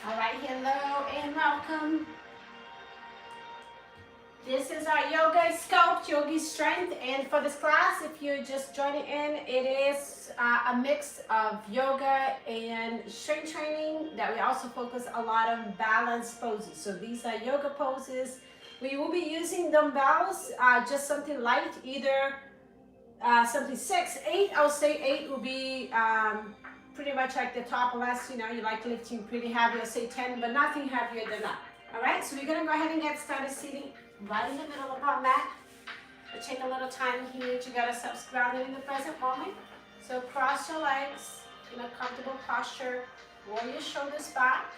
All right, hello and welcome. This is our yoga sculpt, yogi strength, and for this class, if you're just joining in, it is a mix of yoga and strength training that we also focus a lot on balance poses. So these are yoga poses. We will be using dumbbells, just something light, either something 6, 8. I'll say 8 will be pretty much like the top, unless you like lifting pretty heavy. I'll say 10, but nothing heavier than that. All right, so we're gonna go ahead and get started sitting right in the middle of our mat. We'll take a little time here to get ourselves grounded in the present moment. So cross your legs in a comfortable posture. Roll your shoulders back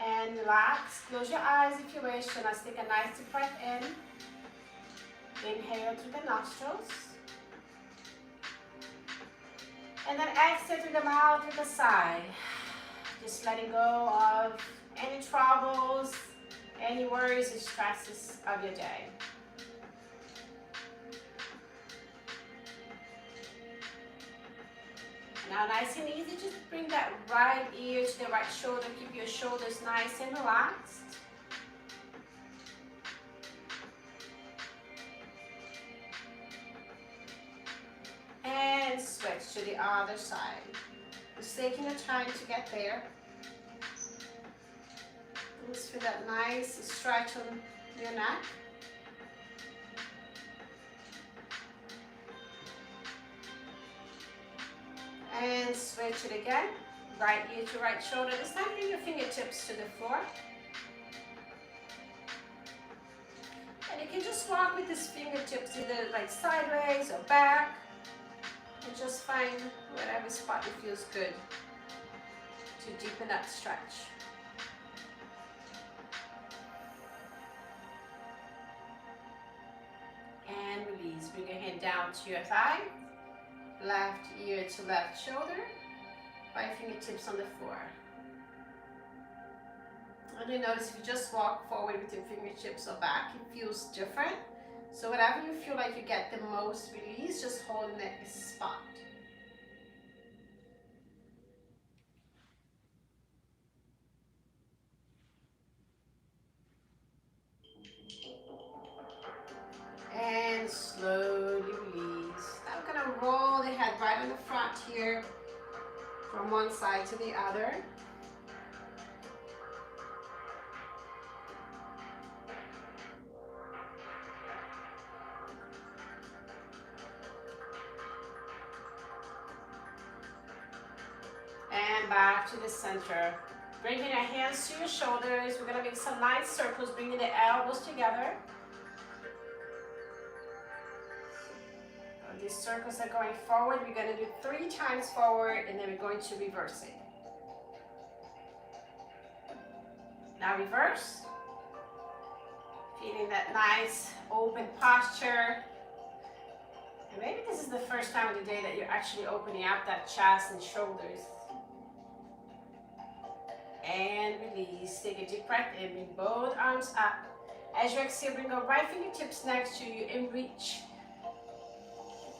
and relax. Close your eyes if you wish, and let's take a nice deep breath in. Inhale through the nostrils. And then exhale through the mouth with a sigh. Just letting go of any troubles, any worries or stresses of your day. Now, nice and easy, just bring that right ear to the right shoulder. Keep your shoulders nice and relaxed. And switch to the other side. Just taking the time to get there. Just feel that nice stretch on your neck. And switch it again. Right ear to right shoulder. This time bring your fingertips to the floor. And you can just walk with these fingertips either like sideways or back. And just find whatever spot that feels good to deepen that stretch. And release. Bring your hand down to your thigh. Left ear to left shoulder. Right fingertips on the floor. And you notice if you just walk forward with your fingertips or back, it feels different. So whatever you feel like you get the most release, just hold in that spot. And slowly release. Now we're gonna roll the head right on the front here, from one side to the other. And back to the center. Bringing your hands to your shoulders. We're gonna make some nice circles, bringing the elbows together. These circles are going forward. We're going to do 3 times forward, and then we're going to reverse it. Now reverse. Feeling that nice open posture. And maybe this is the first time of the day that you're actually opening up that chest and shoulders. And release. Take a deep breath in. Bring both arms up. As you exhale, bring your right fingertips next to you and reach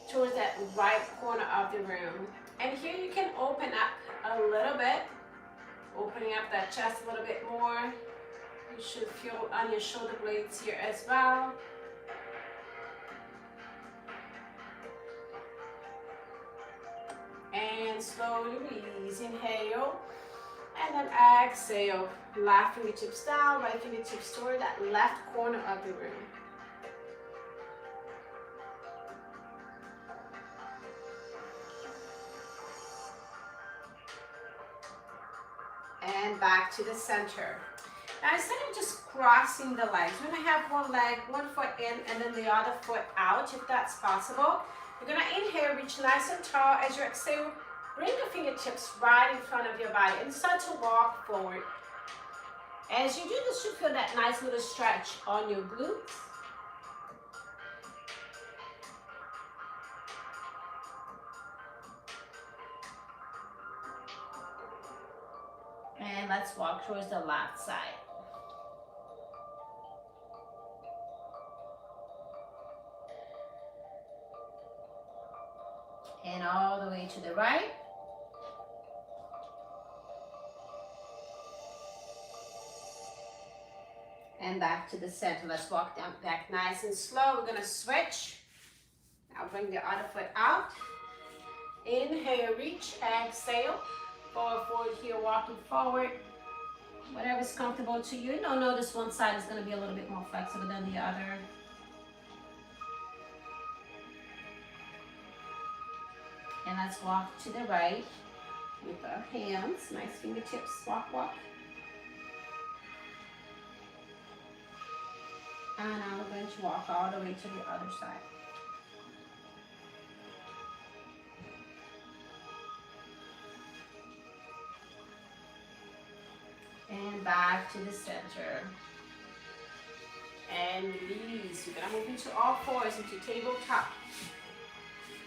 towards that right corner of the room. And here you can open up a little bit, opening up that chest a little bit more. You should feel on your shoulder blades here as well. And slowly release. Inhale. And then exhale. Left fingertips down, right fingertips toward that left corner of the room. And back to the center. Now instead of just crossing the legs, we're going to have one leg, one foot in, and then the other foot out, if that's possible. You're going to inhale, reach nice and tall. As you exhale, bring your fingertips right in front of your body and start to walk forward. As you do this, you feel that nice little stretch on your glutes. And let's walk towards the left side. And all the way to the right. and back to the center. Let's walk down back nice and slow. We're gonna switch. Now bring the other foot out. Inhale, reach, exhale. Forward here, walking forward. Whatever's comfortable to you. Now notice one side is gonna be a little bit more flexible than the other. And let's walk to the right with our hands. Nice fingertips, walk, walk. And now we're going to walk all the way to the other side. And back to the center. And release. We're gonna move into all fours, into tabletop.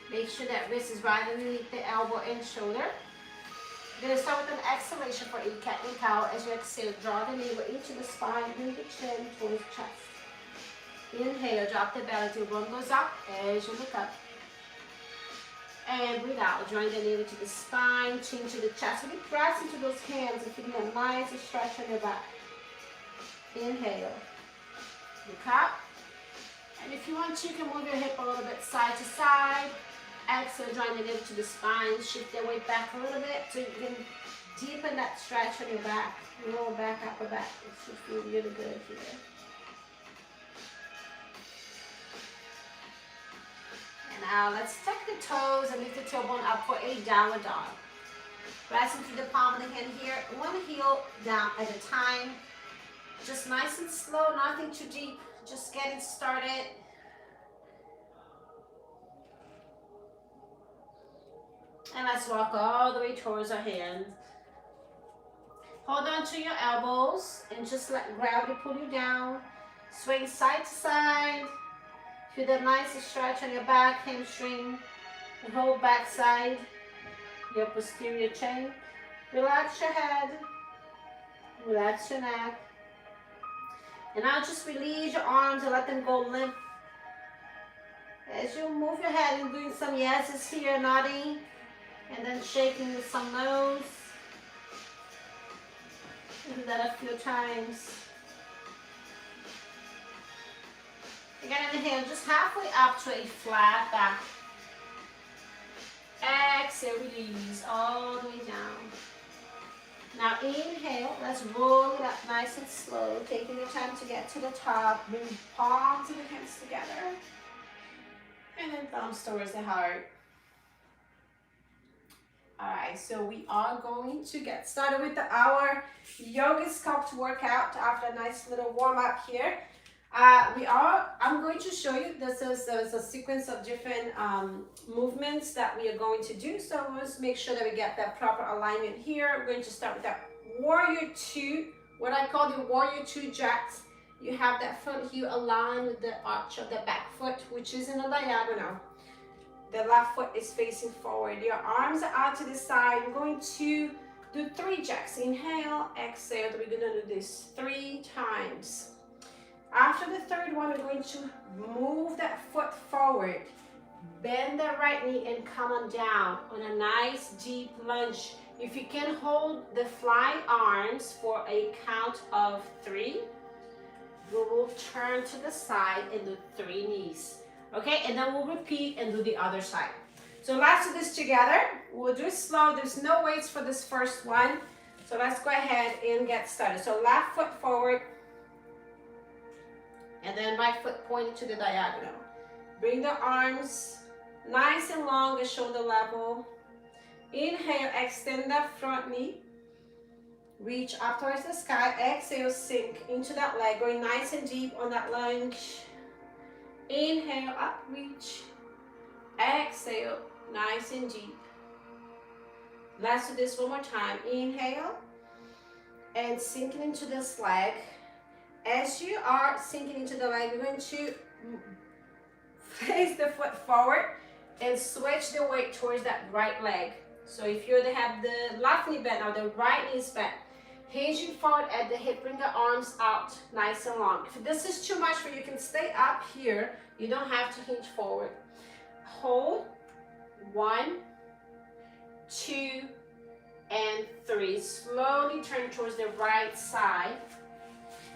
Make sure that wrist is right underneath the elbow and shoulder. You're gonna start with an exhalation for a cat and cow. As you exhale, draw the navel into the spine, bring the chin towards the chest. Inhale, drop the belly till one goes up as you look up. And breathe out, join the navel to the spine, chin to the chest. Really press into those hands and feeling a nice stretch on your back. Inhale, look up. And if you want to, you can move your hip a little bit side to side. Exhale, join the navel to the spine, shift your weight back a little bit so you can deepen that stretch on your back, lower back, upper back. It should feel really good here. And now let's tuck the toes and lift the tailbone up for a downward dog. Press into the palm of the hand here, one heel down at a time. Just nice and slow, nothing too deep, just getting started. And let's walk all the way towards our hands. Hold on to your elbows and just let gravity pull you down. Swing side to side. Feel that nice stretch on your back, hamstring, the whole back side, your posterior chain. Relax your head, relax your neck. And now just release your arms and let them go limp. As you move your head and doing some yeses here, nodding, and then shaking with some no's. Do that a few times. Again, inhale, just halfway up to a flat back. Exhale, release all the way down. Now inhale, let's roll it up nice and slow, taking your time to get to the top. Bring palms of the hands together. And then thumbs towards the heart. All right, so we are going to get started with our yoga sculpt workout after a nice little warm up here. I'm going to show you, there's a sequence of different movements that we are going to do. So let's make sure that we get that proper alignment here. We're going to start with that warrior two, what I call the warrior two jacks. You have that front heel aligned with the arch of the back foot, which is in a diagonal. The left foot is facing forward. Your arms are out to the side. You're going to do 3 jacks. Inhale, exhale. We're going to do this 3 times. After the third one, we're going to move that foot forward. Bend that right knee and come on down on a nice deep lunge. If you can hold the flying arms for a count of 3, we will turn to the side and do 3 knees. Okay, and then we'll repeat and do the other side. So let's do this together. We'll do it slow. There's no weights for this first one. So let's go ahead and get started. So left foot forward. And then right foot pointing to the diagonal. Bring the arms nice and long at shoulder level. Inhale, extend that front knee. Reach up towards the sky. Exhale, sink into that leg. Going nice and deep on that lunge. Inhale, up, reach. Exhale, nice and deep. Let's do this one more time. Inhale, and sinking into this leg. As you are sinking into the leg, you're going to face the foot forward and switch the weight towards that right leg. So if you have the left knee bent, now the right knee is bent. Hinging forward at the hip, bring the arms out nice and long. If this is too much for you, you can stay up here. You don't have to hinge forward. Hold. 1, 2, and 3. Slowly turn towards the right side.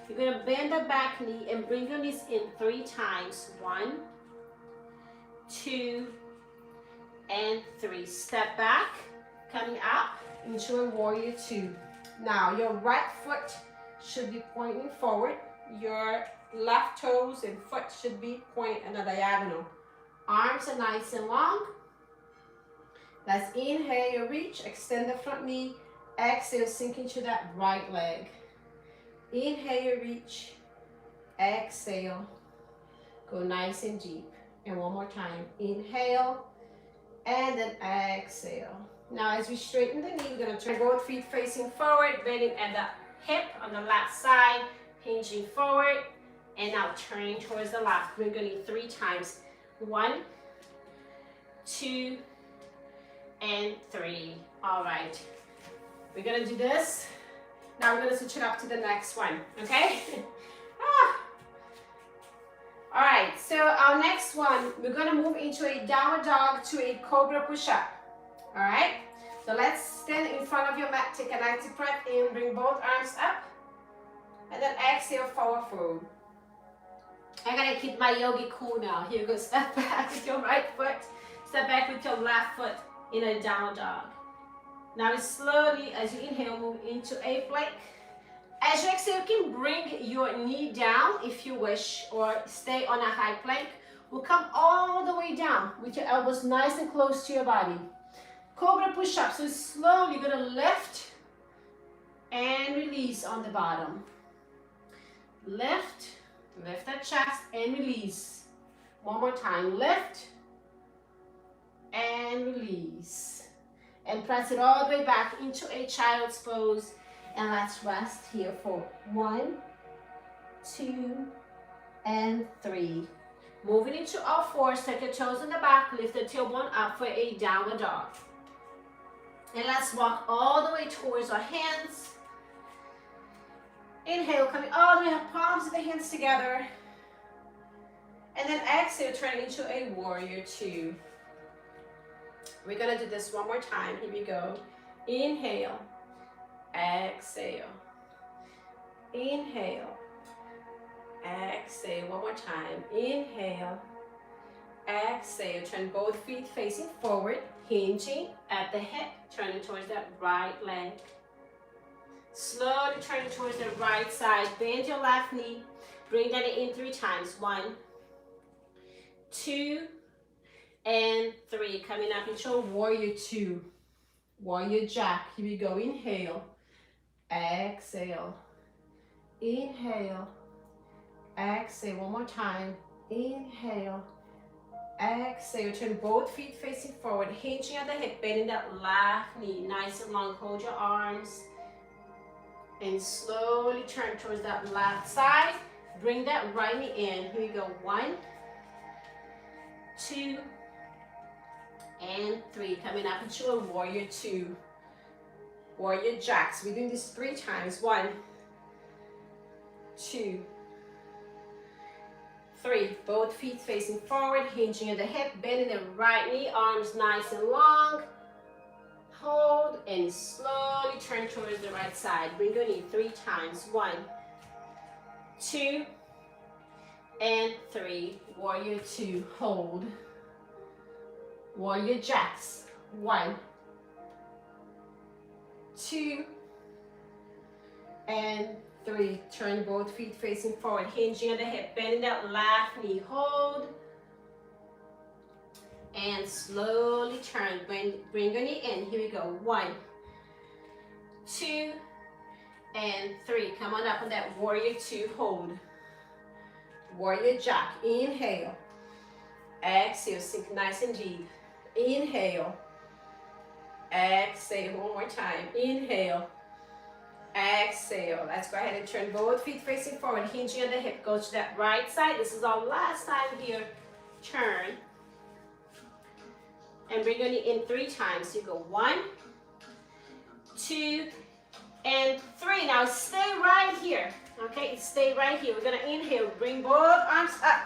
You're gonna bend the back knee and bring your knees in 3 times. 1, 2, and 3. Step back, coming up into a warrior 2. Now your right foot should be pointing forward. Your left toes and foot should be pointing in a diagonal. Arms are nice and long. Let's inhale, reach, extend the front knee. Exhale, sink into that right leg. Inhale, reach. Exhale. Go nice and deep. And one more time. Inhale. And then exhale. Now as we straighten the knee, we're going to turn both feet facing forward, bending at the hip on the left side, hinging forward. And now turning towards the left. Bring your knee 3 times. 1, 2, and 3. All right. We're gonna do this. Now we're gonna switch it up to the next one, okay? All right, so our next one, we're gonna move into a downward dog to a cobra push-up. All right, so let's stand in front of your mat, take an active breath in, bring both arms up, and then exhale, forward fold. I gotta keep my yogi cool now. Here you go, step back with your right foot, step back with your left foot in a downward dog. Now slowly, as you inhale, move into a plank. As you exhale, you can bring your knee down if you wish, or stay on a high plank. We'll come all the way down with your elbows nice and close to your body. Cobra push-up, so slowly you're gonna lift and release on the bottom. Lift, lift the chest and release. One more time, lift and release. And press it all the way back into a child's pose. And let's rest here for 1, 2, and 3. Moving into all fours, take your toes in the back, lift the tailbone up for a downward dog. And let's walk all the way towards our hands. Inhale, coming all the way up, palms of the hands together. And then exhale, turn into a warrior 2. We're gonna do this one more time. Here we go. Inhale, exhale. Inhale, exhale. One more time. Inhale, exhale. Turn both feet facing forward, hinging at the hip, turning towards that right leg. Slowly turning towards the right side. Bend your left knee. Bring that in 3 times. 1, 2, and 3. Coming up into a warrior 2. Warrior jack. Here we go. Inhale. Exhale. Inhale. Exhale. One more time. Inhale. Exhale. Turn both feet facing forward. Hinging at the hip. Bending that left knee. Nice and long. Hold your arms. And slowly turn towards that left side. Bring that right knee in. Here we go. 1, 2, and 3. Coming up into a warrior 2. Warrior jacks. We're doing this 3 times. 1, 2, 3. Both feet facing forward, hinging at the hip, bending the right knee, arms nice and long. Hold and slowly turn towards the right side. Bring your knee 3 times. 1, 2, and 3. Warrior 2. Hold. Warrior jacks. 1, 2, and 3. Turn both feet facing forward, hinging at the hip, bending that left knee. Hold. And slowly turn. Bring your knee in. Here we go. 1, 2, and 3. Come on up on that warrior 2. Hold. Warrior jack. Inhale. Exhale. Sink nice and deep. Inhale. Exhale. One more time. Inhale. Exhale. Let's go ahead and turn both feet facing forward, hinging at the hip. Go to that right side. This is our last time here. Turn. And bring your knee in 3 times. You go 1, 2, and 3. Now stay right here. Okay, stay right here. We're gonna inhale, bring both arms up.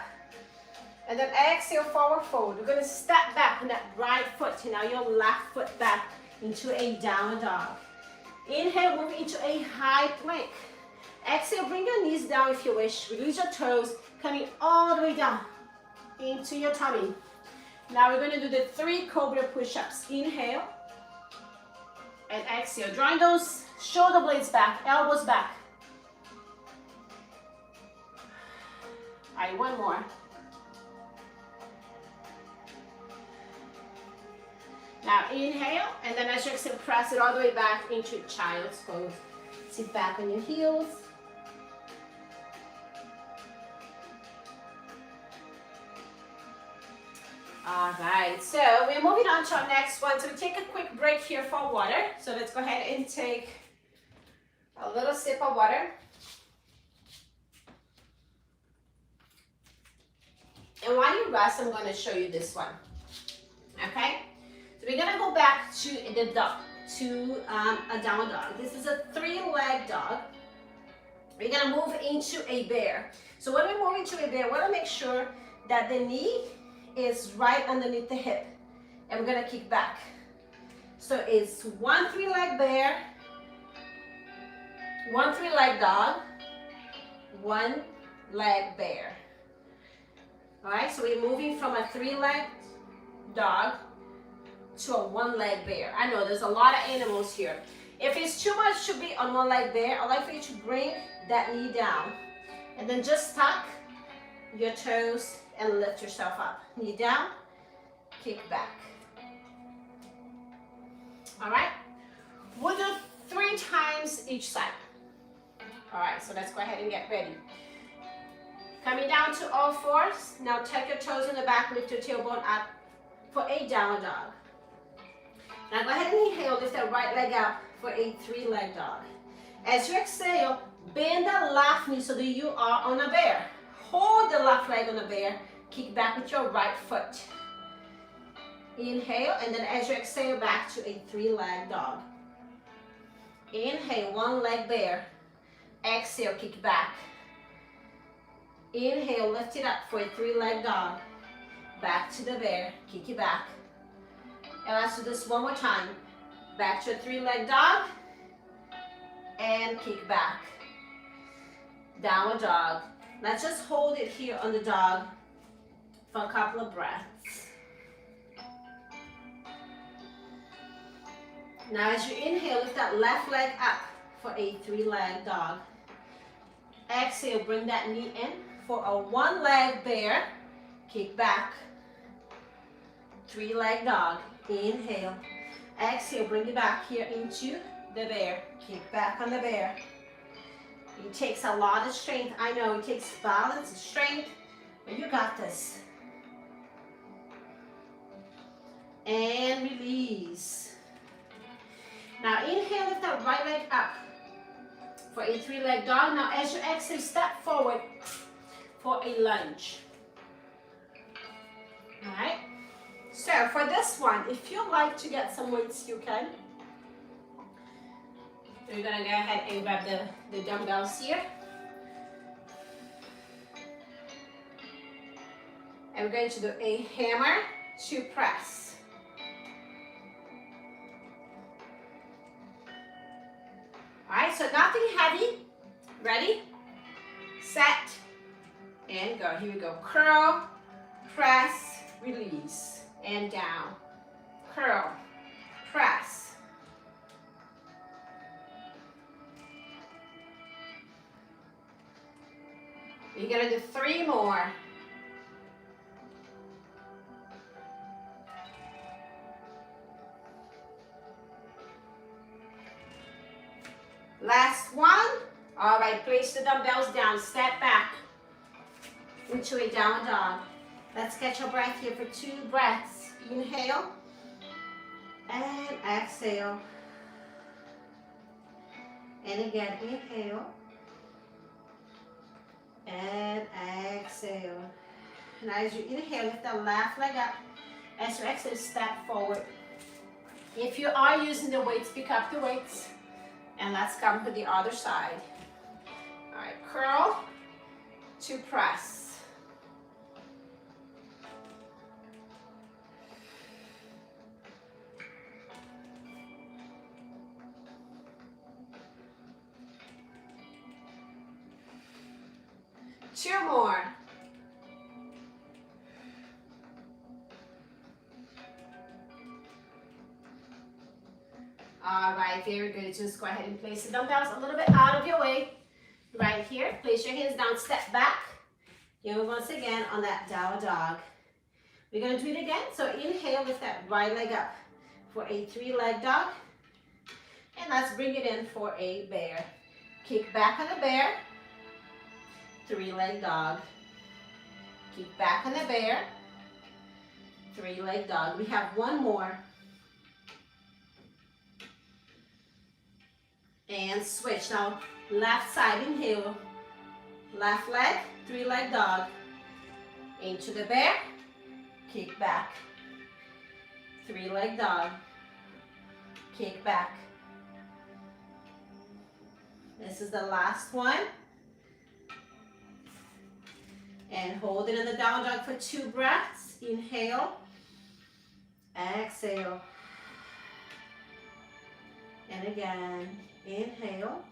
And then exhale, forward fold. We're gonna step back on that right foot. And now your left foot back into a downward dog. Inhale, move into a high plank. Exhale, bring your knees down if you wish. Release your toes, coming all the way down into your tummy. Now we're going to do the 3 cobra push-ups. Inhale and exhale. Drawing those shoulder blades back, elbows back. All right, one more. Now inhale, and then as you exhale, press it all the way back into child's pose. Sit back on your heels. All right, so we're moving on to our next one. So we take a quick break here for water. So let's go ahead and take a little sip of water. And while you rest, I'm going to show you this one. Okay? So we're going to go back to the dog, to a downward dog. This is a 3-leg dog. We're going to move into a bear. So when we move into a bear, we want to make sure that the knee is right underneath the hip. And we're going to kick back. So it's 1 3-leg bear, 1 3-leg dog, 1 leg bear. All right, so we're moving from a 3-leg dog to a 1-leg bear. I know there's a lot of animals here. If it's too much to be on 1-leg bear, I'd like for you to bring that knee down. And then just tuck your toes and lift yourself up. Knee down, kick back. All right, we'll do 3 times each side. All right, so let's go ahead and get ready. Coming down to all fours. Now tuck your toes in the back, lift your tailbone up for a downward dog. Now go ahead and inhale, lift that right leg up for a 3-leg dog. As you exhale, bend the left knee so that you are on a bear. Hold the left leg on a bear, kick back with your right foot. Inhale, and then as you exhale, back to a 3-leg dog. Inhale, 1-leg bear. Exhale, kick back. Inhale, lift it up for a 3-leg dog. Back to the bear, kick it back. And let's do this one more time. Back to a 3-leg dog. And kick back. Downward dog. Let's just hold it here on the dog for a couple of breaths. Now as you inhale, lift that left leg up for a 3-leg dog. Exhale, bring that knee in for a 1-leg bear. Kick back. 3-leg dog. Inhale. Exhale, bring it back here into the bear. Kick back on the bear. It takes a lot of strength. I know it takes balance and strength, but you got this. And release. Now inhale, lift that right leg up for a 3-leg dog. Now as you exhale, step forward for a lunge. All right. So for this one, if you like to get some weights, you can. We're gonna go ahead and grab the dumbbells here. And we're going to do a hammer to press. All right, so nothing heavy. Ready, set, and go. Here we go. Curl, press, release, and down. Curl, press. You're gonna do 3 more. Last one. All right, place the dumbbells down, step back into a downward dog. Let's catch our breath here for 2 breaths. Inhale and exhale. And again, inhale and exhale. And as you inhale, lift the left leg up. As you exhale, step forward. If you are using the weights, pick up the weights. And let's come to the other side. All right, curl to press. 2 more. All right, very good. Just go ahead and place the dumbbells a little bit out of your way. Right here, place your hands down, step back. You once again on that down dog. We're gonna do it again. So inhale, lift that right leg up for a 3-leg dog. And let's bring it in for a bear. Kick back on the bear. 3-leg dog. Kick back on the bear. 3-leg dog. We have one more. And switch. Now, left side, inhale. Left leg, 3-leg dog. Into the bear. Kick back. 3-leg dog. Kick back. This is the last one. And hold it in the down dog for 2 breaths. Inhale. Exhale. And again. Inhale.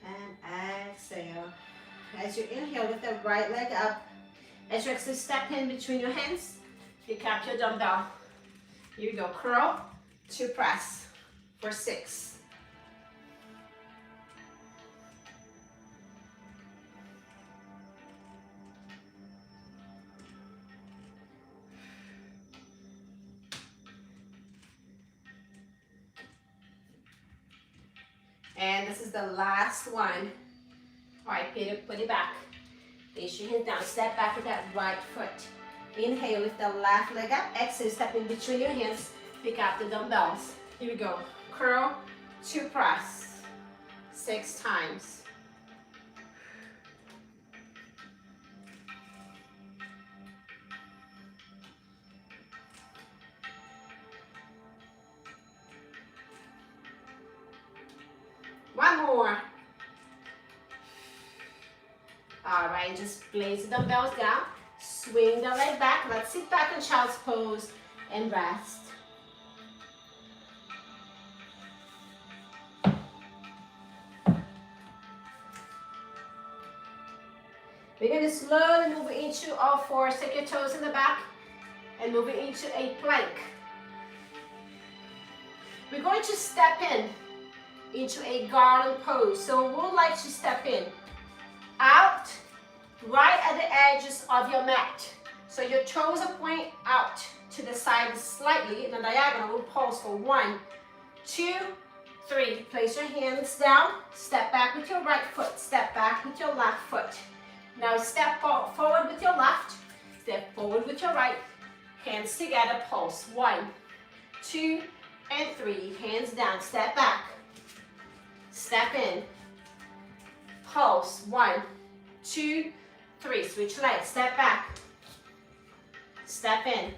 And exhale. As you inhale, lift the right leg up. As you exhale, step in between your hands. Pick up your dumbbell. Here you go. Curl to press for 6. And this is the last one. All right, put it back. Place your hands down, step back with that right foot. Inhale, lift the left leg up. Exhale, step in between your hands. Pick up the dumbbells. Here we go. Curl to press. 6 times. One more. All right, just place the dumbbells down. Swing the leg back. Let's sit back in child's pose and rest. We're going to slowly move into all 4. Stick your toes in the back and move it into a plank. We're going to step into a garland pose. So we would like to step in out right at the edges of your mat. So your toes are pointing out to the side slightly in a diagonal. We'll pause for 1, 2, 3. Place your hands down. Step back with your right foot. Step back with your left foot. Now step forward with your left. Step forward with your right. Hands together. Pulse. 1, 2, and 3. Hands down. Step back. Step in. Pulse. 1, 2, 3. Switch legs. Step back. Step in.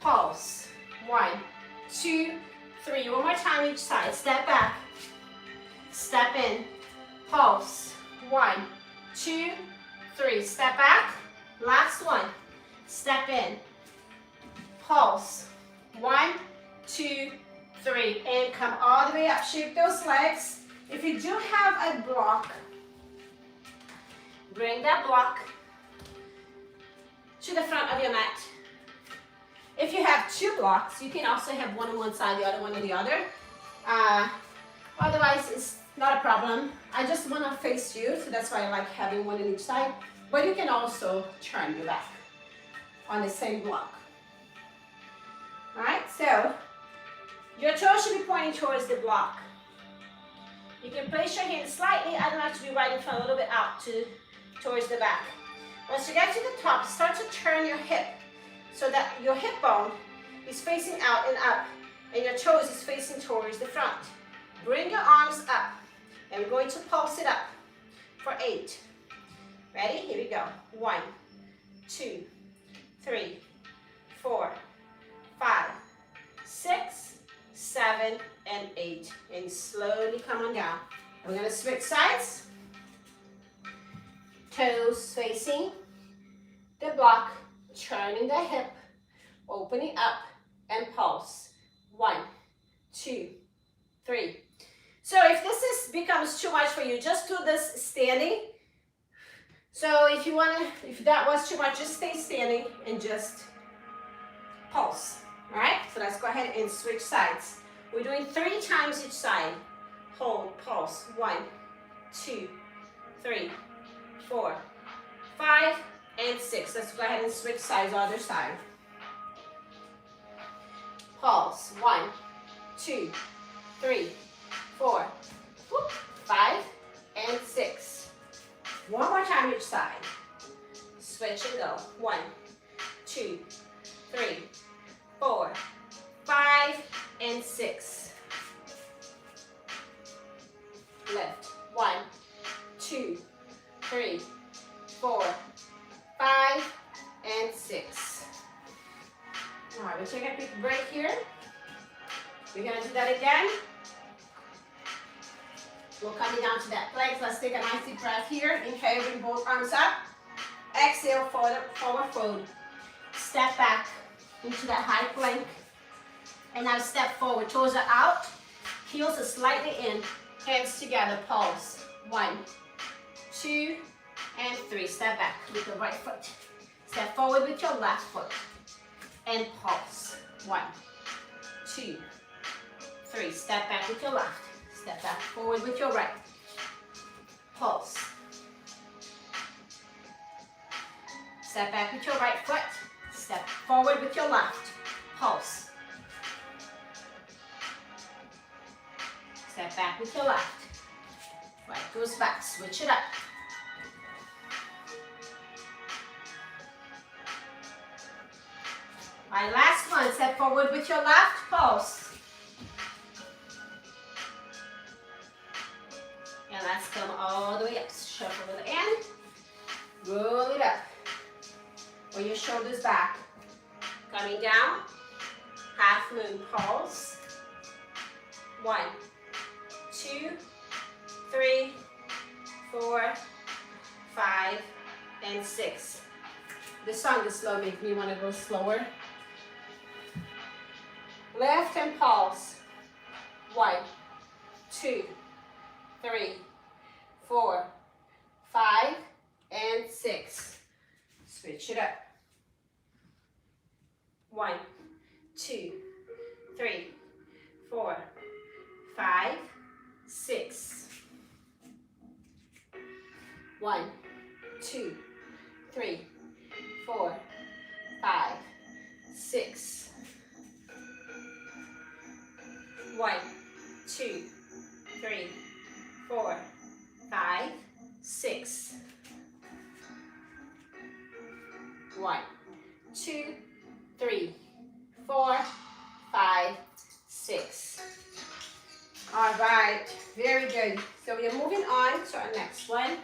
Pulse. 1, 2, 3. One more time each side. Step back. Step in. Pulse. 1, 2, 3. Step back. Last one. Step in. Pulse. 1, 2, 3. And come all the way up. Shape those legs. If you do have a block, bring that block to the front of your mat. If you have 2 blocks, you can also have one on one side, the other one on the other. Otherwise, it's not a problem. I just want to face you, so that's why I like having one on each side. But you can also turn your back on the same block. All right, so your toes should be pointing towards the block. You can place your hands slightly. I don't have to be right in front, a little bit out towards the back. Once you get to the top, start to turn your hip so that your hip bone is facing out and up, and your toes is facing towards the front. Bring your arms up, and we're going to pulse it up for 8. Ready? Here we go. 1, 2, 3, 4, 5, 6, 7, and 8. And slowly come on down. We're going to switch sides. Toes facing the block, turning the hip, opening up, and pulse. 1, 2, 3. So if this becomes too much for you, just do this standing So if that was too much, just stay standing and just pulse. All right, so let's go ahead and switch sides. We're doing 3 times each side. Hold, pulse. 1, 2, 3, 4, 5, and 6. Let's go ahead and switch sides, other side. Pulse. 1, 2, 3, 4, 5, and 6. One more time each side. Switch and go. 1, 2, 3, 4, 5, and 6. Lift. 1, 2, 3, 4, 5, and 6. All right, we'll take a quick break here. We're gonna do that again. We'll come down to that plank. Let's take a nice deep breath here. Inhale, bring both arms up. Exhale, forward fold. Step back into that high plank. And now step forward. Toes are out. Heels are slightly in. Hands together. Pulse. 1, 2, and 3. Step back with your right foot. Step forward with your left foot. And pulse. 1, 2, 3. Step back with your left. Step back forward with your right. Pulse. Step back with your right foot. Step forward with your left. Pulse. Step back with your left. Right goes back. Switch it up. All right, last one. Step forward with your left. Pulse. And let's come all the way up. Shuffle it in. Roll it up. Or your shoulders back. Coming down. Half moon. Pulse. 1, 2, 3, 4, 5, and 6. This song is slow, makes me want to go slower. Lift and pulse. 1, 2, 3, 4, 5, and 6. Switch it up. 1, 2, 3, 4, 5, 6. 1, 2, 3, 4, 5, 6. 1, 2, 3, 4, 5, 6. 1, 2, 3, 4, 5, 6. All right, very good. So we are moving on to our next one.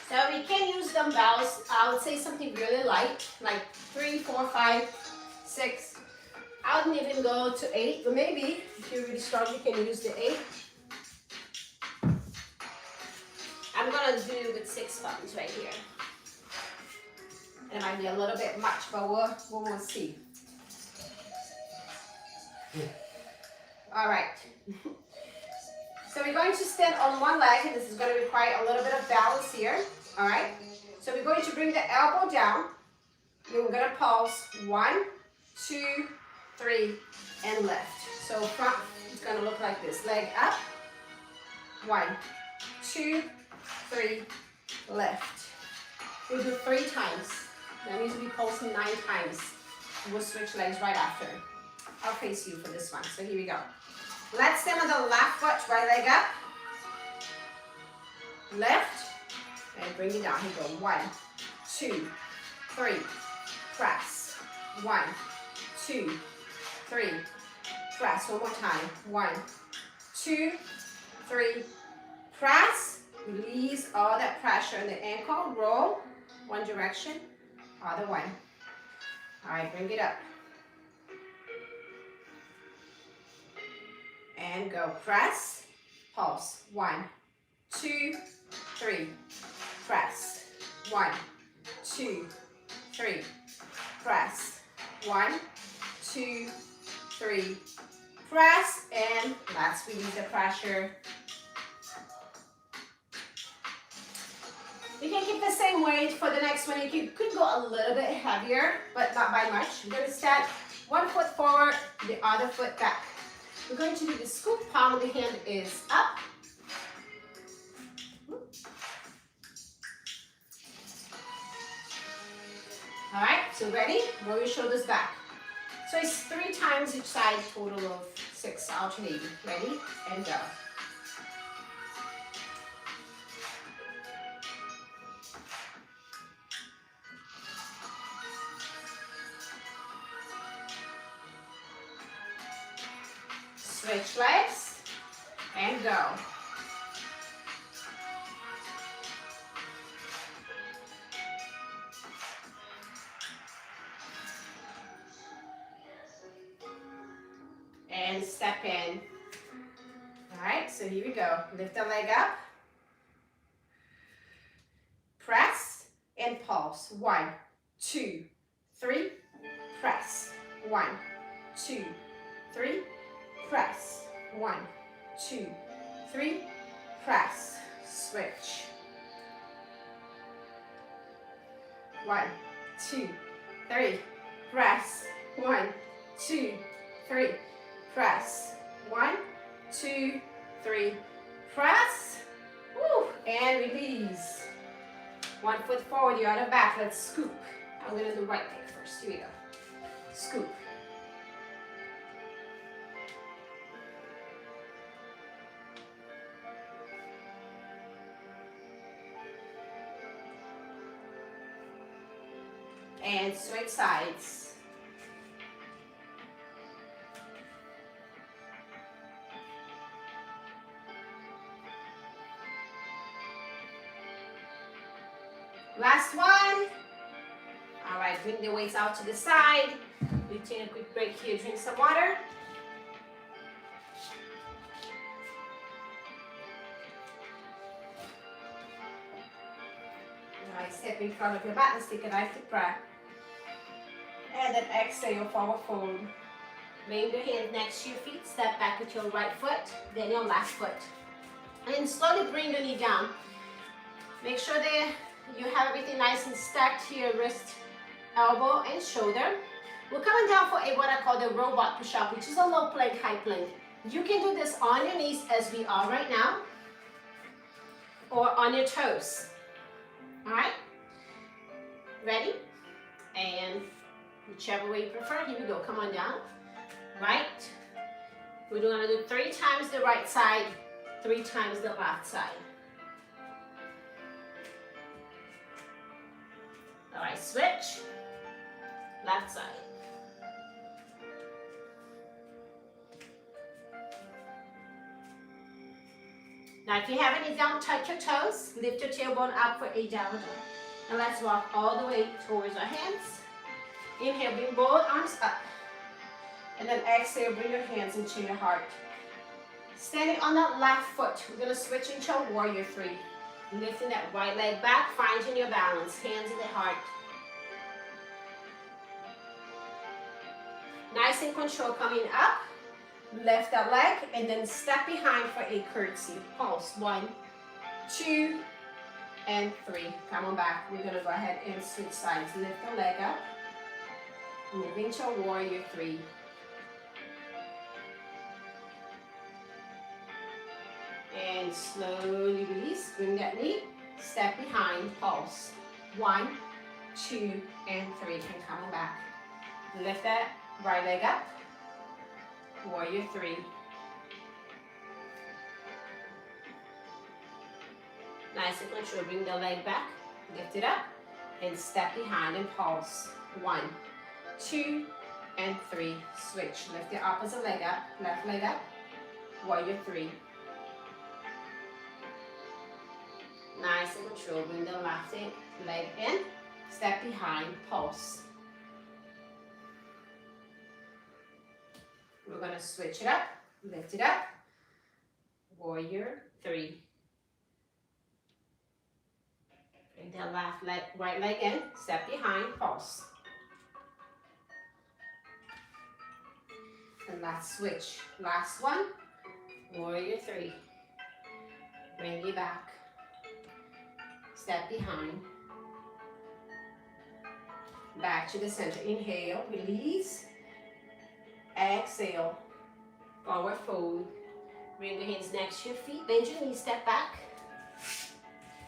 So we can use dumbbells. I would say something really light, like 3, 4, 5, 6. I wouldn't even go to 8, but maybe if you're really strong, you can use the 8. I'm gonna do with 6 buttons right here. It might be a little bit much, but we'll see. All right. So we're going to stand on one leg, and this is going to require a little bit of balance here. All right. So we're going to bring the elbow down. Then we're going to pulse. 1, 2, 3, and lift. So front is going to look like this. Leg up. 1, 2, 3, lift. We'll do 3 times. That means we'll be pulsing 9 times. We'll switch legs right after. I'll face you for this one. So here we go. Let's stand on the left foot, right leg up. Lift. And bring it down. Here we go. 1, 2, 3. Press. 1, 2, 3. Press. One more time. 1, 2, 3. Press. Release all that pressure in the ankle. Roll. One direction. Other one. All right, bring it up. And go. Press. Pulse. 1, 2, 3. Press. 1, 2, 3. Press. 1, 2, 3. press, and let's release the pressure. You can keep the same weight for the next one. You could go a little bit heavier, but not by much. We're going to step one foot forward, the other foot back. We're going to do the scoop. Palm of the hand is up. All right, so ready? Roll your shoulders back. So it's 3 times each side, total of 6 alternating. Ready? And go. Switch legs and go. And step in. All right, so here we go. Lift the leg up. Press and pulse. 1, 2, 3. Press. 1, 2, 3. Press. 1, 2, 3. Press. Switch. 1, 2, 3. Press. 1, 2, 3. Press. 1, 2, 3. Press. Woo. And release. 1 foot forward, the other back. Let's scoop. I'm going to do right leg first. Here we go. Scoop. And switch sides. Last one. All right, bring the weights out to the side. We take a quick break here, drink some water. All right, step in front of your back. Let's take a nice deep breath. And then exhale, forward fold. Bring your hands next to your feet. Step back with your right foot, then your left foot. And slowly bring your knee down. Make sure that you have everything nice and stacked to your wrist, elbow, and shoulder. We're coming down for what I call the robot push-up, which is a low plank, high plank. You can do this on your knees as we are right now, or on your toes. All right? Ready? And whichever way you prefer, here we go. Come on down. Right? We're going to do 3 times the right side, 3 times the left side. All right, switch. Left side. Now, if you have any down, touch your toes. Lift your tailbone up for a down dog. And let's walk all the way towards our hands. Inhale, bring both arms up. And then exhale, bring your hands into your heart. Standing on that left foot, we're going to switch into warrior 3. Lifting that right leg back, finding your balance. Hands in the heart. Nice and control, coming up. Lift that leg and then step behind for a curtsy. Pulse. 1, 2, and 3. Come on back. We're going to go ahead and switch sides. Lift the leg up. Moving to warrior 3. And slowly release. Bring that knee. Step behind. Pulse. 1, 2, and 3. And come on back. Lift that right leg up. Warrior 3. Nice and control. Bring the leg back. Lift it up. And step behind and pulse. 1, 2, and 3. Switch. Lift the opposite leg up. Left leg up. Warrior 3. Nice and control. Bring the left leg in. Step behind. Pulse. We're going to switch it up. Lift it up. Warrior 3. Bring the left leg, right leg in. Step behind. Pulse. And Last switch. Last one. Warrior three. Bring it back. Step behind. Back to the center. Inhale, release. Exhale. Forward fold. Bring your hands next to your feet. Bend your knees, step back.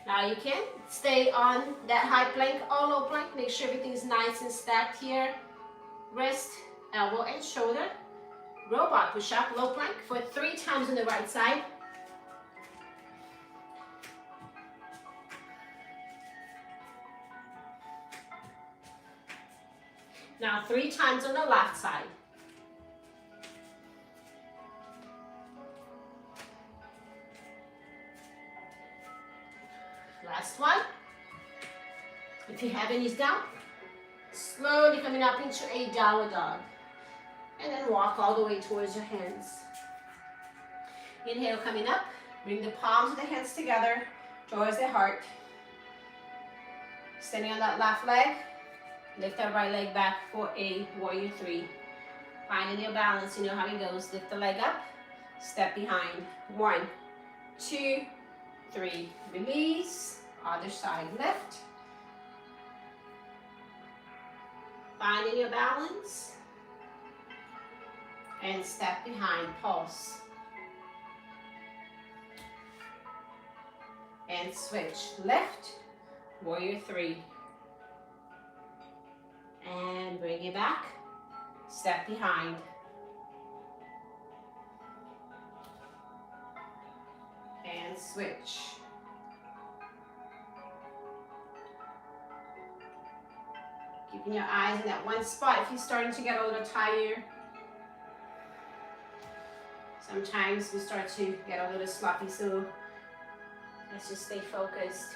Now you can stay on that high plank or low plank. Make sure everything is nice and stacked here. Wrist, elbow, and shoulder. Robot push-up, low plank for 3 times on the right side. Now 3 times on the left side. Last one. If you have your knees down, slowly coming up into a downward dog. And then walk all the way towards your hands. Inhale, coming up. Bring the palms of the hands together towards the heart. Standing on that left leg. Lift that right leg back for a warrior three. Finding your balance, you know how it goes. Lift the leg up, step behind. 1, 2, 3. Release. Other side, lift. Finding your balance. And step behind, pulse. And switch. Lift, warrior three. And bring it back, step behind. And switch. Keeping your eyes in that one spot if you're starting to get a little tired. Sometimes we start to get a little sloppy, so let's just stay focused.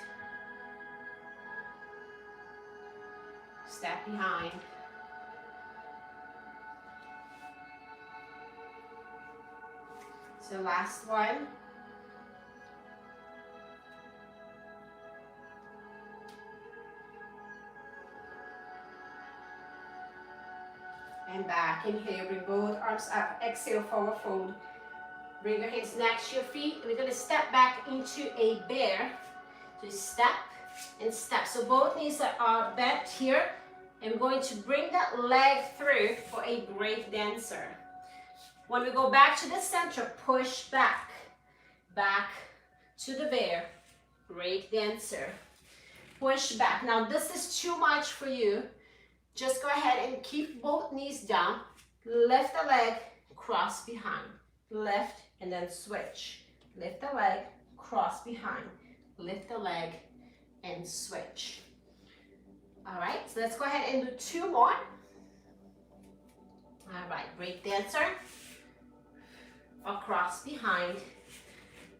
Step behind. So last one. And back. Inhale, bring both arms up. Exhale, forward fold. Bring your hands next to your feet. We're going to step back into a bear. So step and step. So both knees are bent here. And we're going to bring that leg through for a break dancer. When we go back to the center, push back. Back to the bear. Break dancer. Push back. Now this is too much for you. Just go ahead and keep both knees down. Lift the leg, cross behind. Lift and then switch. Lift the leg, cross behind. Lift the leg and switch. All right, so let's go ahead and do 2 more. All right, break dancer. Across behind,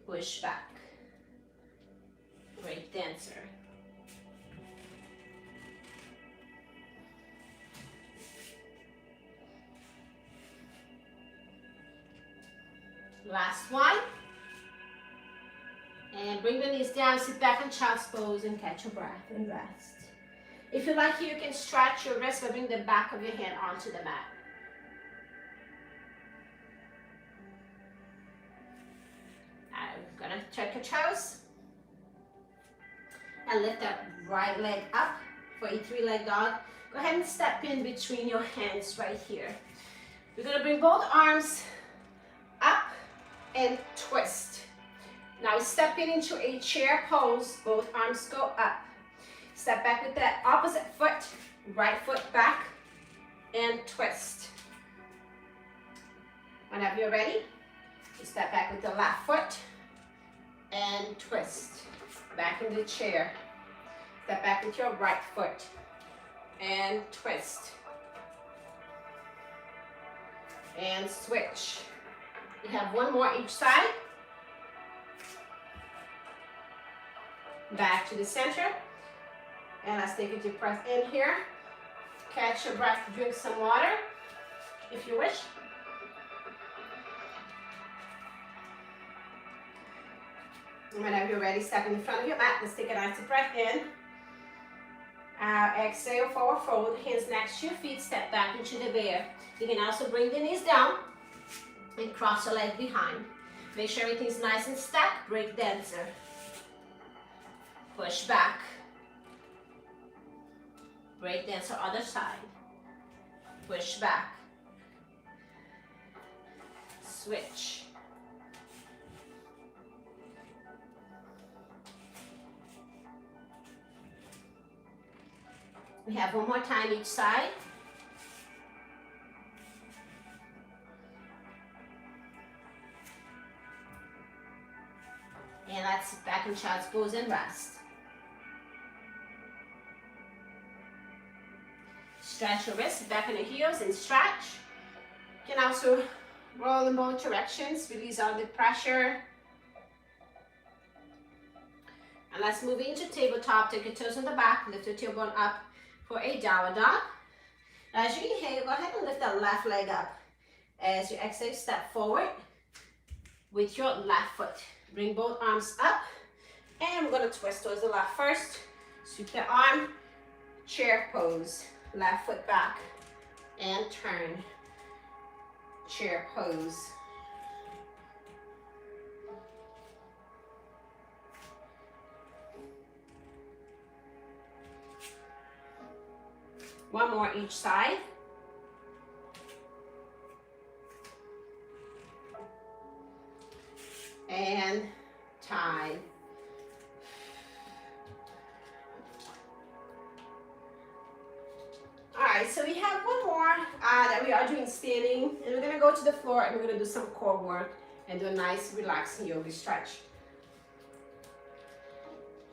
push back. Break dancer. Last one. And bring the knees down, sit back in child's pose and catch your breath and rest. If you like, you can stretch your wrist by bringing the back of your hand onto the mat. I'm gonna check your toes. And lift that right leg up for a 3-leg dog. Go ahead and step in between your hands right here. We're gonna bring both arms up and twist. Now stepping into a chair pose, both arms go up. Step back with that opposite foot, right foot back, and twist. Whenever you're ready, you step back with the left foot, and twist. Back in the chair. Step back with your right foot, and twist. And switch. You have 1 more each side. Back to the center. And let's take a deep breath in here. Catch your breath, drink some water, if you wish. And whenever you're ready, step in front of your mat. Let's take a nice deep breath in. Exhale, forward fold, hands next to your feet, step back into the bear. You can also bring the knees down And cross your leg behind. Make sure everything's nice and stacked. Break dancer. Push back. Break dancer other side. Push back. Switch. We have one more time each side. And let's sit back in child's pose and rest. Stretch your wrists back on the heels and stretch. You can also roll in both directions, release all the pressure. And let's move into tabletop. Take your toes on the back, lift your tailbone up for a downward dog. As you inhale, go ahead and lift that left leg up. As you exhale, step forward with your left foot. Bring both arms up, and we're gonna twist towards the left first. Sweep the arm, chair pose. Left foot back, and turn. Chair pose. One more each side. And time. Alright, so we have one more that we are doing standing, and we're going to go to the floor and we're going to do some core work and do a nice relaxing yoga stretch.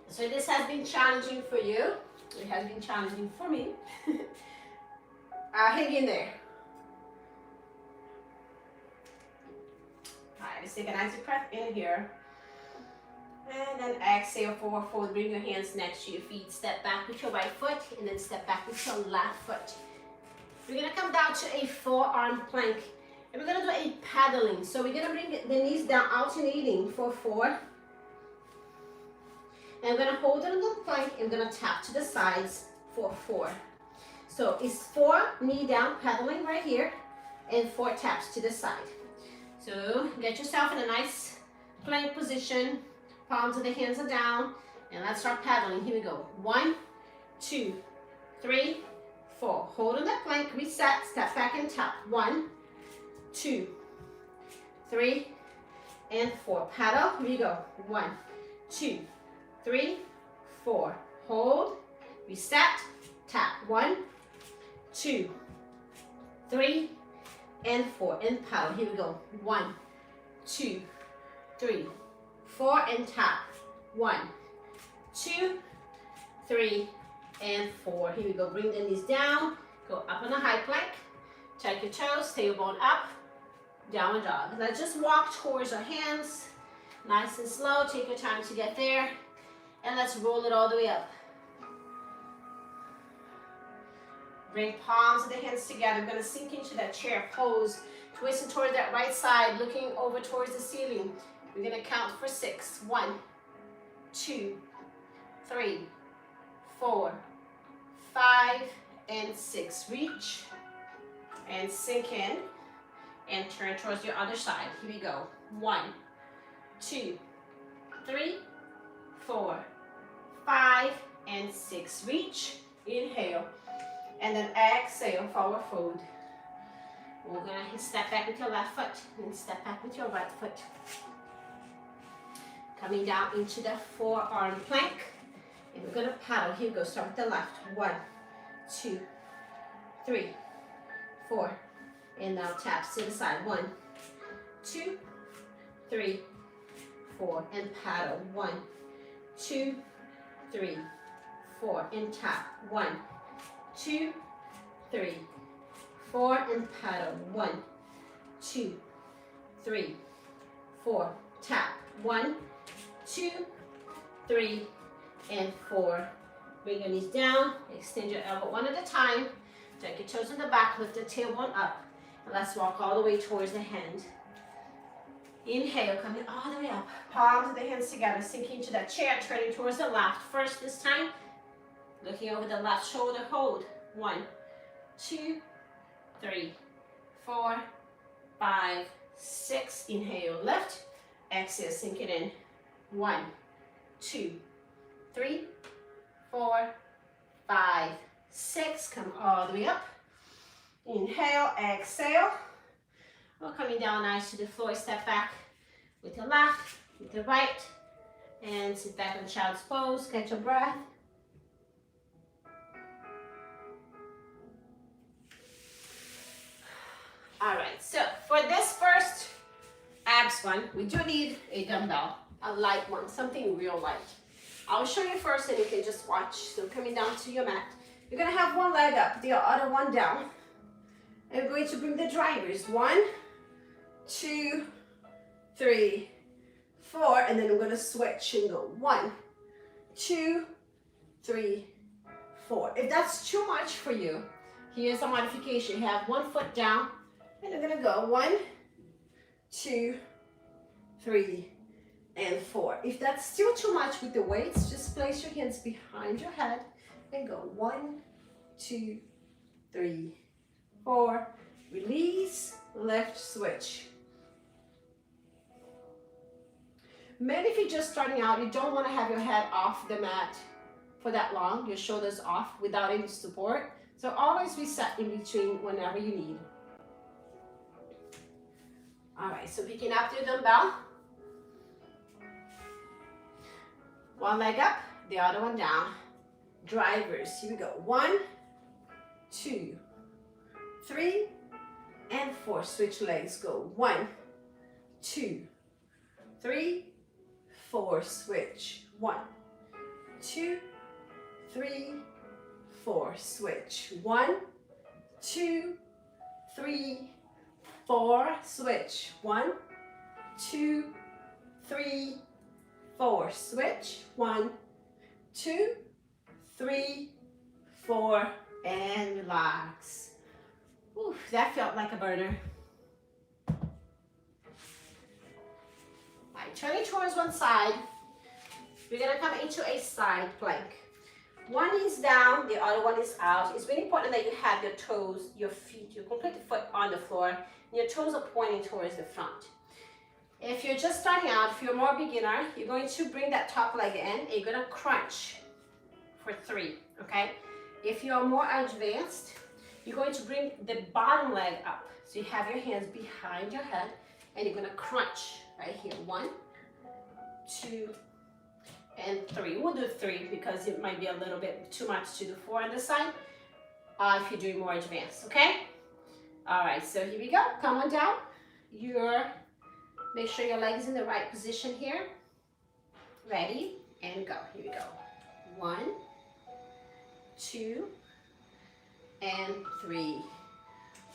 So this has been challenging for you. It has been challenging for me. Hang in there. Alright, let's take a nice breath in here. And then exhale, forward fold. Bring your hands next to your feet. Step back with your right foot, and then step back with your left foot. We're going to come down to a forearm plank. And we're going to do a paddling. So we're going to bring the knees down, alternating for 4. And we're going to hold it on the plank, and we're going to tap to the sides for 4. So it's 4 knee down, paddling right here, and 4 taps to the side. So get yourself in a nice plank position. Palms of the hands are down, and let's start paddling. Here we go. 1, 2, 3, 4. Hold on that plank, reset, step back and tap. 1, 2, 3, and 4. Paddle, here we go. 1, 2, 3, 4. Hold, reset, tap. 1, 2, 3, and 4. And paddle, here we go. 1, 2, 3, 4, and tap. 1, 2, 3, and 4. Here we go. Bring the knees down. Go up on a high plank. Tuck your toes. Tailbone up. Downward dog. Let's just walk towards our hands. Nice and slow. Take your time to get there. And let's roll it all the way up. Bring palms of the hands together. We're going to sink into that chair pose. Twisting towards that right side. Looking over towards the ceiling. We're going to count for 6. 1, 2, 3, 4, 5, and 6. Reach and sink in and turn towards your other side. Here we go. 1, 2, 3, 4, 5, and 6. Reach, inhale, and then exhale, forward fold. We're going to step back with your left foot and step back with your right foot. Coming down into the forearm plank. And we're going to paddle. Here we go. Start with the left. 1, 2, 3, 4. And now taps to the side. 1, 2, 3, 4. And paddle. 1, 2, 3, 4. And tap. 1, 2, 3, 4. And paddle. 1, 2, 3, 4. Tap. 1, 2, 3, and 4. Bring your knees down. Extend your elbow one at a time. Tuck your toes in the back. Lift the tailbone up. And let's walk all the way towards the hand. Inhale, coming all the way up. Palms of the hands together. Sinking into that chair. Turning towards the left. First this time. Looking over the left shoulder. Hold. 1, 2, 3, 4, 5, 6. Inhale, lift. Exhale, sink it in. 1, 2, 3, 4, 5, 6. Come all the way up. Inhale, exhale. We're coming down nice to the floor. Step back with your left, with your right, and sit back in child's pose. Catch your breath. All right, so for this first abs one, we do need a dumbbell, a light one, something real light. I'll show you first and you can just watch. So coming down to your mat, you're gonna have one leg up, the other one down. And we're going to bring the drivers. 1, 2, 3, 4, and then I'm gonna switch and go 1, 2, 3, 4. If that's too much for you, here's a modification. You have one foot down, and I'm gonna go 1, 2, 3, and 4. If that's still too much with the weights, just place your hands behind your head and go 1, 2, 3, 4. Release, lift, switch. Maybe if you're just starting out, you don't want to have your head off the mat for that long, your shoulders off without any support. So always reset in between whenever you need. All right, so picking up your dumbbell. One leg up, the other one down. Drivers, here we go. 1, 2, 3, and 4. Switch legs, go 1, 2, 3, 4. Switch. 1, 2, 3, 4. Switch. 1, 2, 3, 4. Switch. 1, 2, 3, 4. Switch. 1, 2, 3, 4, and relax. Ooh, that felt like a burner. All right, turning towards one side. We're gonna come into a side plank. One is down, the other one is out. It's really important that you have your toes, your feet, your complete foot on the floor. Your toes are pointing towards the front. If you're just starting out, if you're more beginner, you're going to bring that top leg in and you're gonna crunch for 3, okay? If you're more advanced, you're going to bring the bottom leg up. So you have your hands behind your head and you're gonna crunch right here. 1, 2, and 3. We'll do 3 because it might be a little bit too much to do 4 on this side if you're doing more advanced, okay? All right, so here we go. Come on down. Make sure your leg is in the right position here. Ready, and go. Here we go. 1, 2, and 3.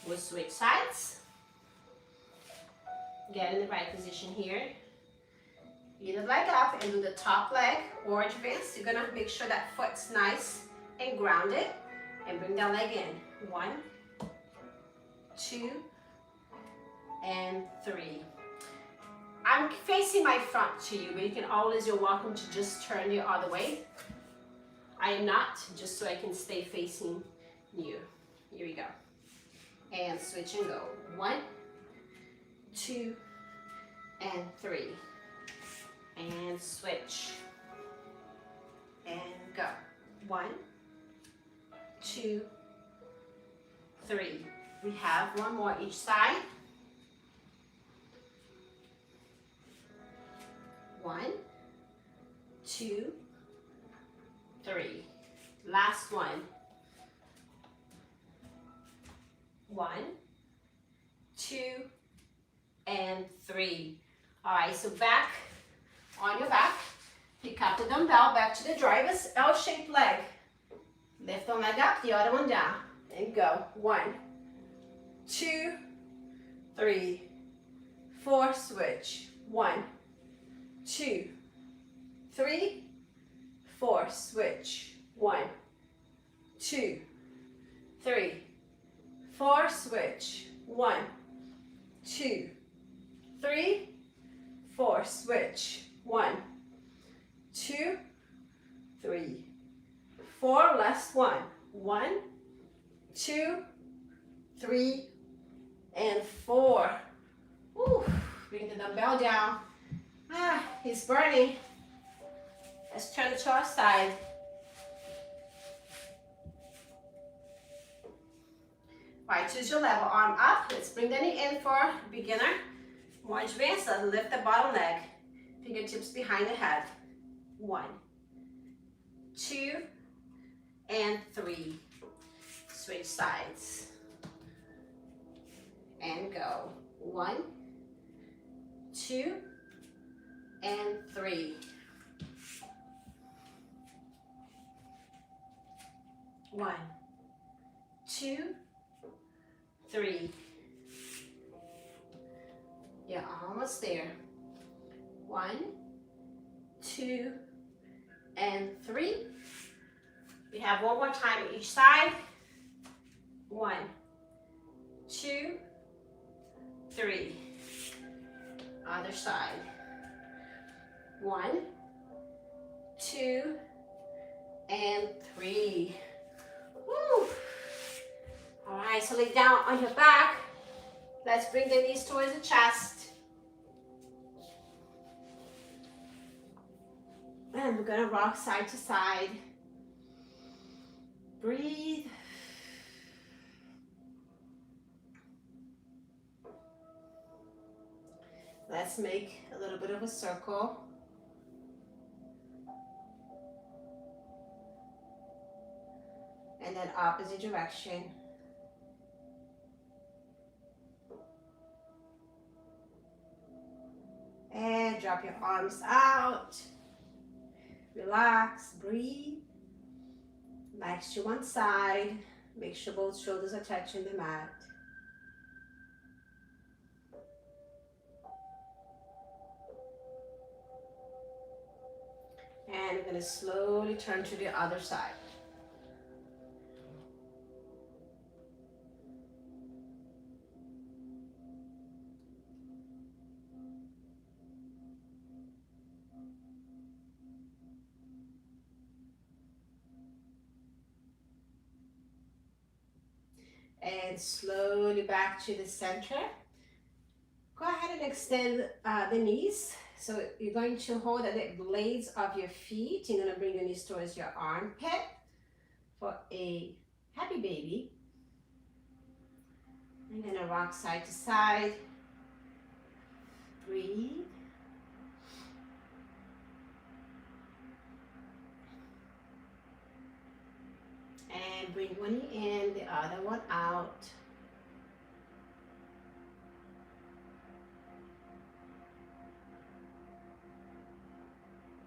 We'll switch sides. Get in the right position here. Either leg up and do the top leg or advance. You're gonna make sure that foot's nice and grounded and bring that leg in. 1, 2, and 3. I'm facing my front to you, but you can always, you're welcome to just turn the other way. I am not, just so I can stay facing you. Here we go. And switch and go. 1, 2, and 3. And switch. And go. 1, 2, 3. We have one more each side. 1, 2, 3. Last one. 1, 2, and 3. All right, so back on your back. Pick up the dumbbell, back to the drivers, L-shaped leg. Lift one leg up, the other one down, and go. 1, 2, 3, 4. Switch. 1, 2, 3, 4. Switch. 1, 2, 3, 4. Switch. 1, 2, 3, 4. Switch. 1, 2, 3, 4. Last one. 1, 2, 3, and 4. Woo. Bring the dumbbell down. Ah, it's burning. Let's turn it to our side. Right, choose your level. Arm up. Let's bring the knee in for beginner. More advanced. Let's lift the bottom leg. Fingertips behind the head. 1, 2, and 3. Switch sides. And go. 1, 2, and 3. 1, 2, 3. You're almost there. 1, 2, and 3. We have one more time each side. 1, 2, 3. Other side. 1, 2, and 3. Woo. All right, so lay down on your back. Let's bring the knees towards the chest. And we're gonna rock side to side. Breathe. Let's make a little bit of a circle. And then opposite direction. And drop your arms out. Relax, breathe. Legs to one side. Make sure both shoulders are touching the mat. And we're going to slowly turn to the other side. And slowly back to the center. Go ahead and extend the knees. So you're going to hold at the blades of your feet. You're going to bring your knees towards your armpit for a happy baby. And then a rock side to side. Breathe. And bring one knee in, the other one out.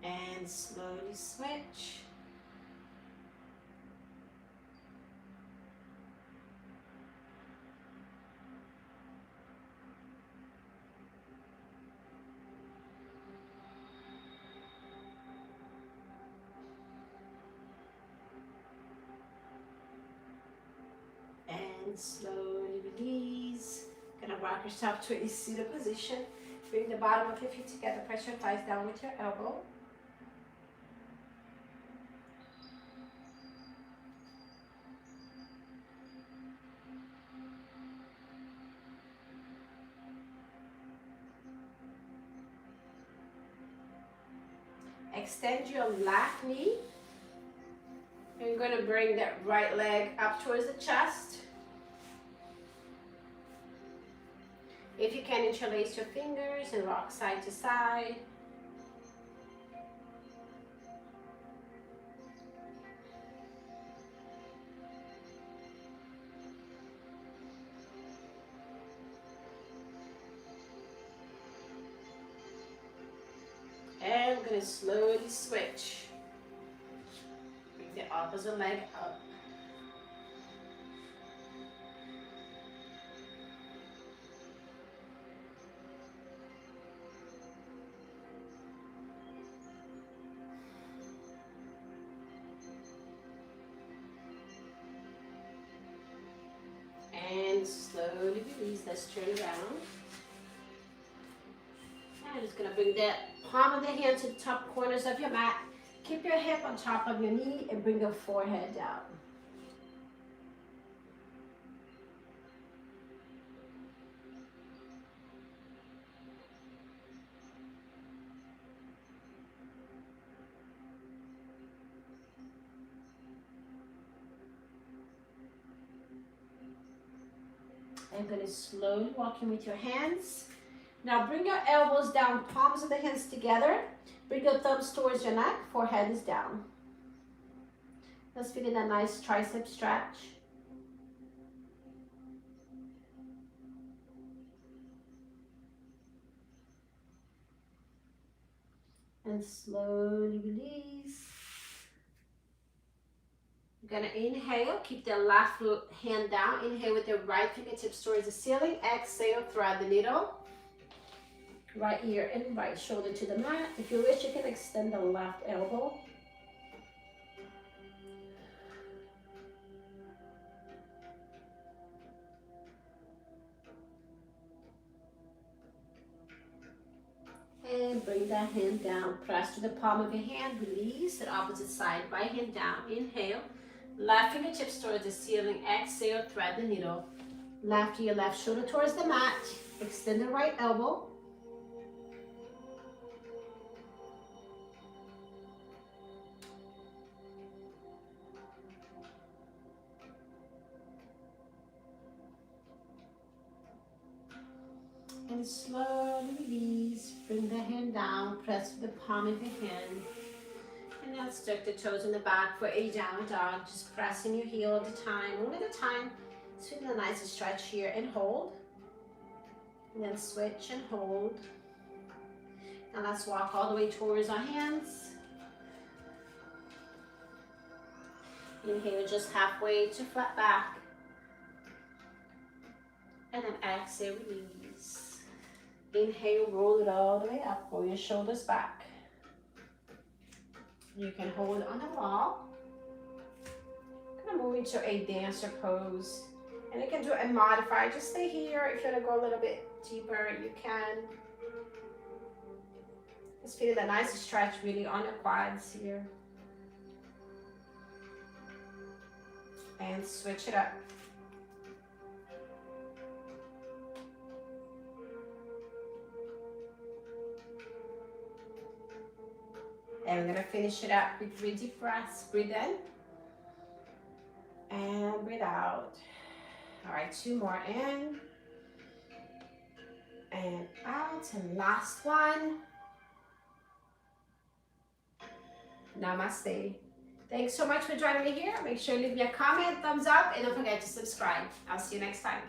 And slowly switch. And slowly release. Gonna rock yourself to a seated position. Bring the bottom of your feet together. Press your thighs down with your elbow. Extend your left knee. And you're going to bring that right leg up towards the chest. If you can, interlace your fingers and rock side to side. And we're going to slowly switch. Bring the opposite leg up. And slowly release. Let's turn around. I'm just going to bring the palm of the hand to the top corners of your mat. Keep your hip on top of your knee and bring your forehead down. I'm going to slowly walk in with your hands. Now bring your elbows down, palms of the hands together. Bring your thumbs towards your neck, forehead is down. Let's feel a nice tricep stretch. And slowly release. You're gonna inhale, keep the left hand down. Inhale with the right fingertips towards the ceiling. Exhale, thread the needle. Right ear and right shoulder to the mat. If you wish, you can extend the left elbow. And bring that hand down. Press to the palm of your hand. Release the opposite side. Right hand down. Inhale. Left fingertips towards the ceiling. Exhale, thread the needle. Left ear, left shoulder towards the mat. Extend the right elbow. And slowly release. Bring the hand down. Press with the palm of your hand. And now tuck the toes in the back for a down dog. Just pressing your heel at a time, one at a time. So feel a nice stretch here and hold. And then switch and hold. Now let's walk all the way towards our hands. Inhale just halfway to flat back. And then exhale, release. Inhale, roll it all the way up. Roll your shoulders back. You can hold on the wall. Kind of move into a dancer pose. And you can do a modifier. Just stay here. If you want to go a little bit deeper, you can. Just feel a nice stretch really on your quads here. And switch it up. And we're gonna finish it up with 3 deep breaths. Breathe in and breathe out. All right, 2 more in and out. And last one. Namaste. Thanks so much for joining me here. Make sure you leave me a comment, thumbs up, and don't forget to subscribe. I'll see you next time.